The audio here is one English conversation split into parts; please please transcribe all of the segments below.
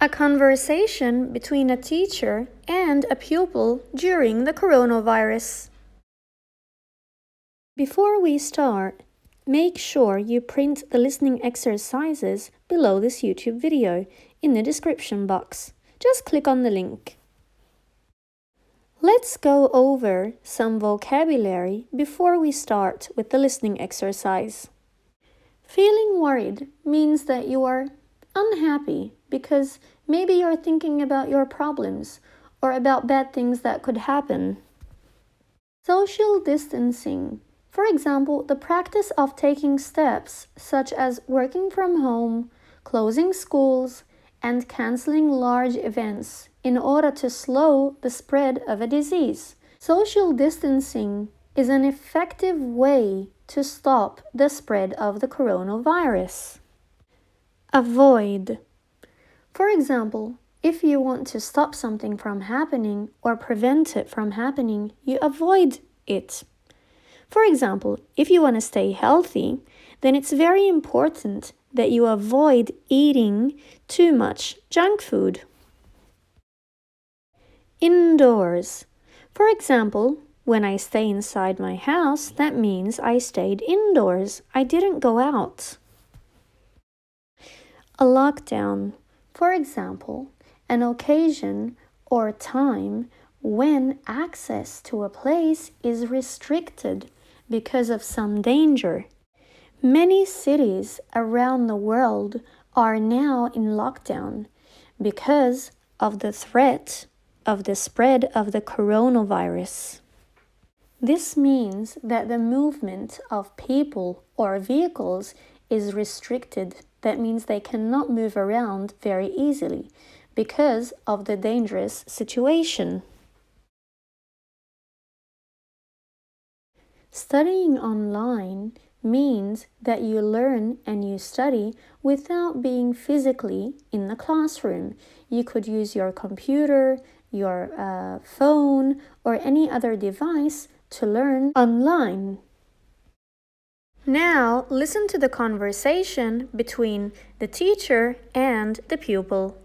A conversation between a teacher and a pupil during the coronavirus. Before we start, make sure you print the listening exercises below this YouTube video in the description box. Just click on the link. Let's go over some vocabulary before we start with the listening exercise. Feeling worried means that you are unhappy because maybe you're thinking about your problems or about bad things that could happen. Social distancing. For example, the practice of taking steps such as working from home, closing schools, and canceling large events in order to slow the spread of a disease. Social distancing is an effective way to stop the spread of the coronavirus. Avoid. For example, if you want to stop something from happening or prevent it from happening, you avoid it. For example, if you want to stay healthy, then it's very important that you avoid eating too much junk food. Indoors. For example, when I stay inside my house, that means I stayed indoors. I didn't go out. A lockdown. For example, an occasion or time when access to a place is restricted because of some danger. Many cities around the world are now in lockdown because of the threat of the spread of the coronavirus. This means that the movement of people or vehicles is restricted. That means they cannot move around very easily because of the dangerous situation. Studying online means that you learn and you study without being physically in the classroom. You could use your computer, your phone, or any other device to learn online. Now, listen to the conversation between the teacher and the pupil.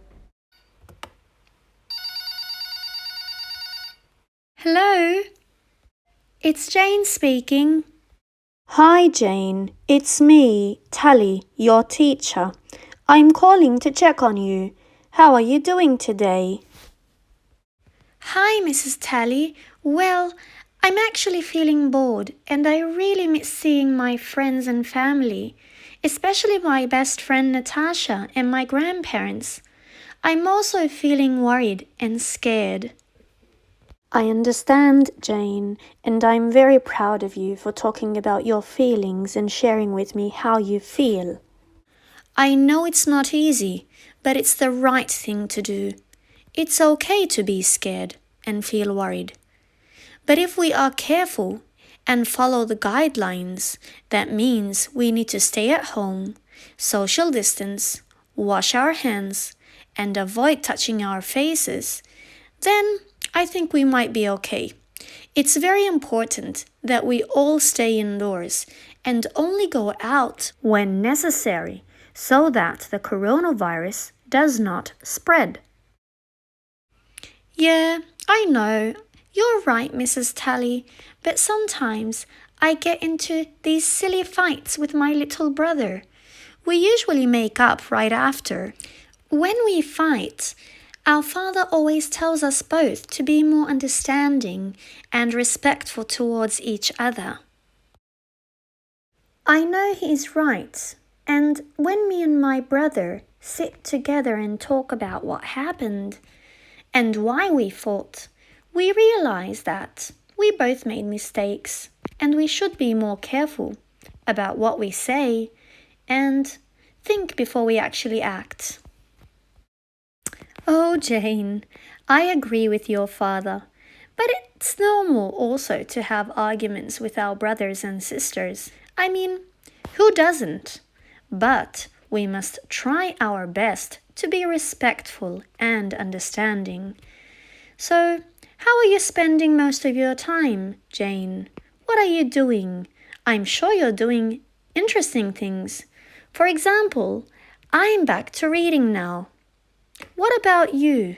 Hello, it's Jane speaking. Hi Jane, it's me, Tally, your teacher. I'm calling to check on you. How are you doing today? Hi, Mrs. Tally. Well, I'm actually feeling bored and I really miss seeing my friends and family, especially my best friend Natasha and my grandparents. I'm also feeling worried and scared. I understand, Jane, and I'm very proud of you for talking about your feelings and sharing with me how you feel. I know it's not easy, but it's the right thing to do. It's okay to be scared and feel worried. But if we are careful and follow the guidelines, that means we need to stay at home, social distance, wash our hands, and avoid touching our faces, then I think we might be okay. It's very important that we all stay indoors and only go out when necessary so that the coronavirus does not spread. Yeah, I know. You're right, Mrs. Tally, but sometimes I get into these silly fights with my little brother. We usually make up right after. When we fight, our father always tells us both to be more understanding and respectful towards each other. I know he's right, and when me and my brother sit together and talk about what happened and why we fought, we realize that we both made mistakes and we should be more careful about what we say and think before we actually act. Oh, Jane, I agree with your father, but it's normal also to have arguments with our brothers and sisters. I mean, who doesn't? But we must try our best to be respectful and understanding. So, how are you spending most of your time, Jane? What are you doing? I'm sure you're doing interesting things. For example, I'm back to reading now. What about you?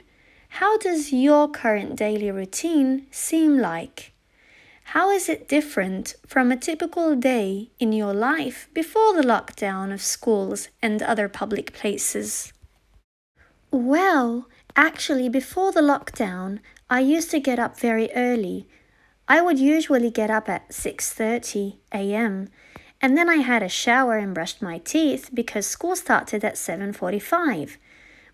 How does your current daily routine seem like? How is it different from a typical day in your life before the lockdown of schools and other public places? Well, actually, before the lockdown, I used to get up very early. I would usually get up at 6:30 a.m. and then I had a shower and brushed my teeth because school started at 7:45.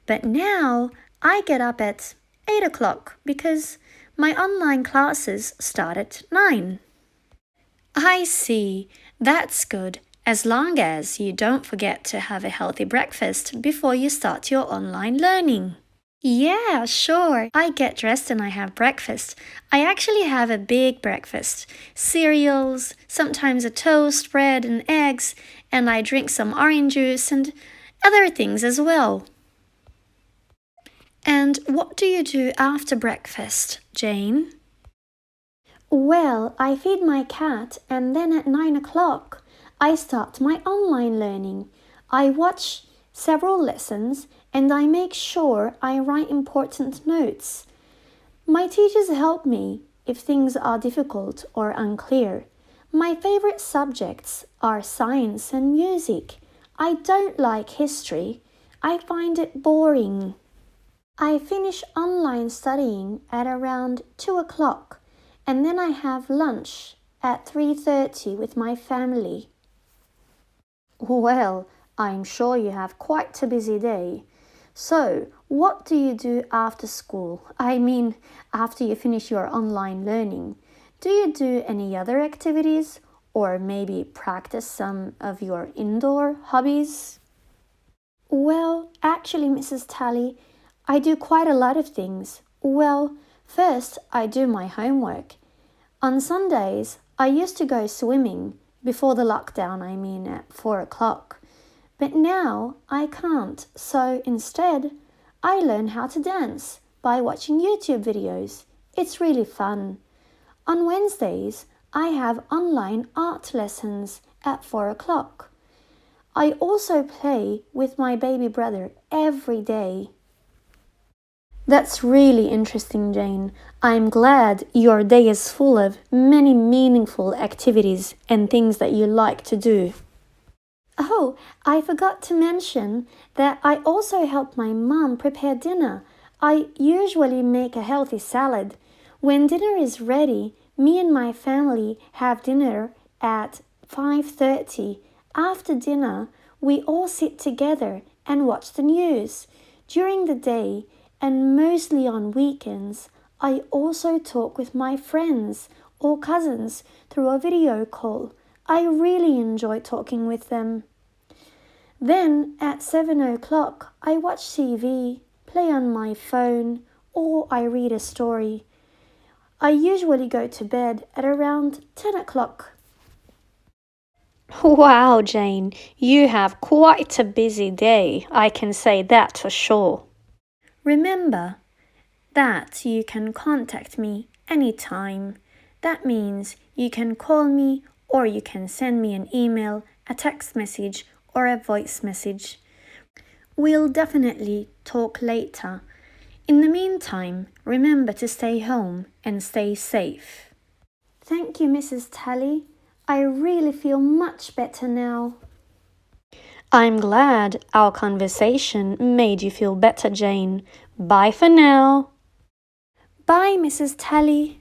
But now I get up at 8 o'clock because my online classes start at 9. I see. That's good, as long as you don't forget to have a healthy breakfast before you start your online learning. Yeah, sure. I get dressed and I have breakfast. I actually have a big breakfast. Cereals, sometimes a toast, bread and eggs, and I drink some orange juice and other things as well. And what do you do after breakfast, Jane? Well, I feed my cat and then at 9 o'clock I start my online learning. I watch several lessons and I make sure I write important notes. My teachers help me if things are difficult or unclear. My favorite subjects are science and music. I don't like history. I find it boring. I finish online studying at around 2 o'clock and then I have lunch at 3:30 with my family. Well, I'm sure you have quite a busy day. So, what do you do after school? I mean, after you finish your online learning. Do you do any other activities or maybe practice some of your indoor hobbies? Well, actually, Mrs. Tally, I do quite a lot of things. Well, first I do my homework. On Sundays, I used to go swimming, before the lockdown, I mean at 4 o'clock. But now I can't, so instead, I learn how to dance by watching YouTube videos. It's really fun. On Wednesdays, I have online art lessons at 4 o'clock. I also play with my baby brother every day. That's really interesting, Jane. I'm glad your day is full of many meaningful activities and things that you like to do. Oh, I forgot to mention that I also help my mom prepare dinner. I usually make a healthy salad. When dinner is ready, me and my family have dinner at 5:30. After dinner, we all sit together and watch the news. During the day, and mostly on weekends, I also talk with my friends or cousins through a video call. I really enjoy talking with them. Then at 7 o'clock, I watch TV, play on my phone, or I read a story. I usually go to bed at around 10 o'clock. Wow, Jane, you have quite a busy day. I can say that for sure. Remember that you can contact me anytime. That means you can call me or you can send me an email, a text message, or a voice message. We'll definitely talk later. In the meantime, remember to stay home and stay safe. Thank you, Mrs. Tally. I really feel much better now. I'm glad our conversation made you feel better, Jane. Bye for now. Bye, Mrs. Tally.